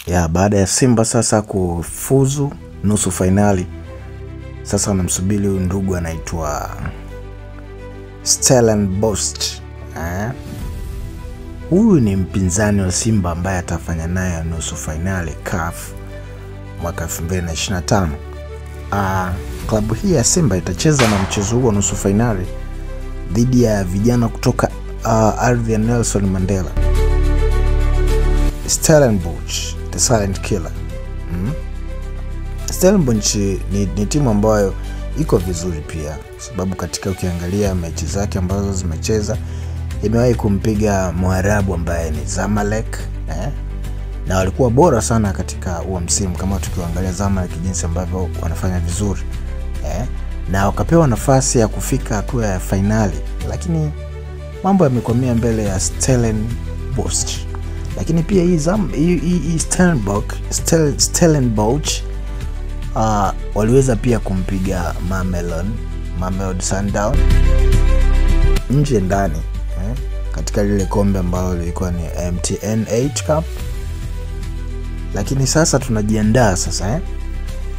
Ya baada ya Simba sasa kufuzu nusu finali, sasa wanamsubiri huyu ndugu anaitwa Stellenbosch. Huyu ni mpinzani wa Simba ambaye atafanya naye nusu finali CAF mwaka 2025. Klabu hii ya Simba itacheza na mchezo huo nusu finali dhidi ya vijana kutoka ardhi ya Nelson Mandela. Stellenbosch, the silent killer. Stellenbosch ni timu ambayo iko vizuri pia, sababu katika ukiangalia mechi zake ambazo zimecheza imewahi kumpiga Mwarabu ambaye ni Zamalek, na walikuwa bora sana katika huo msimu, kama tukiangalia Zamalek jinsi ambavyo wanafanya vizuri, na wakapewa nafasi ya kufika hatua ya finali, lakini mambo yamekwamia mbele ya Stellenbosch. Lakini pia hii Stellenbosch waliweza pia kumpiga Mamelodi Sundowns nje ndani, katika lile kombe ambalo lilikuwa ni MTN 8 Cup. Lakini sasa tunajiandaa sasa,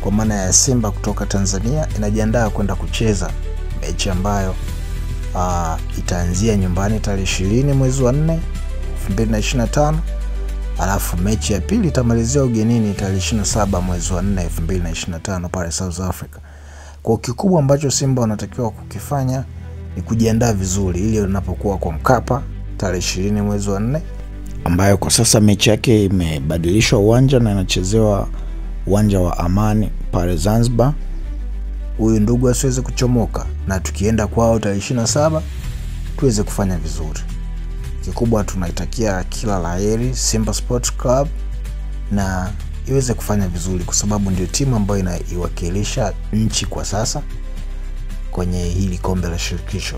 kwa maana ya Simba kutoka Tanzania inajiandaa kwenda kucheza mechi ambayo itaanzia nyumbani tarehe 20 mwezi wa 4 2025, alafu mechi ya pili itamalizia ugenini tarehe 27 mwezi wa 4 2025 pale South Africa. Kwa kikubwa ambacho Simba wanatakiwa kukifanya ni kujiandaa vizuri ili unapokuwa kwa Mkapa tarehe 20 mwezi wa 4, ambayo kwa sasa mechi yake imebadilishwa uwanja na inachezewa uwanja wa Amani pale Zanzibar. Huyu ndugu asiweze kuchomoka, na tukienda kwao tarehe 27 tuweze kufanya vizuri. Kikubwa tunaitakia kila laheri Simba Sports Club na iweze kufanya vizuri, kwa sababu ndio timu ambayo inaiwakilisha nchi kwa sasa kwenye hili kombe la shirikisho.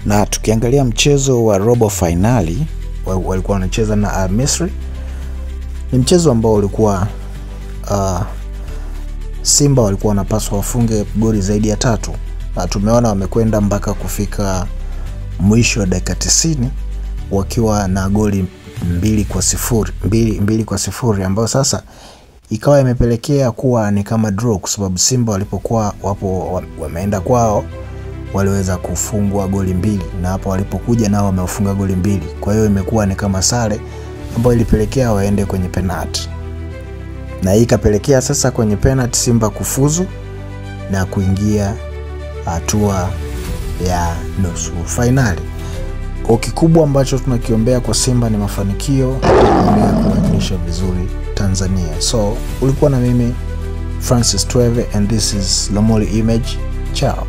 Na tukiangalia mchezo wa robo finali walikuwa wanacheza na Al Misri, ni mchezo ambao ulikuwa Simba walikuwa wanapaswa wafunge goli zaidi ya 3, na tumeona wamekwenda mpaka kufika mwisho wa dakika 90 wakiwa na goli 2 kwa sifuri, ambao sasa ikawa imepelekea kuwa ni kama draw, kwa sababu Simba walipokuwa wameenda kwao waliweza kufungwa goli 2, na hapo walipokuja nao wamefunga goli 2. Kwa hiyo imekuwa ni kama sare ambayo ilipelekea waende kwenye penalty, na hii ikapelekea sasa kwenye penalty Simba kufuzu na kuingia hatua ya nusu finali. Kwa kikubwa ambacho tunakiombea kwa Simba ni mafanikio ya kuwakilisha vizuri Tanzania. So ulikuwa na mimi Francis Tweve, and this is Lomoli Image. Ciao.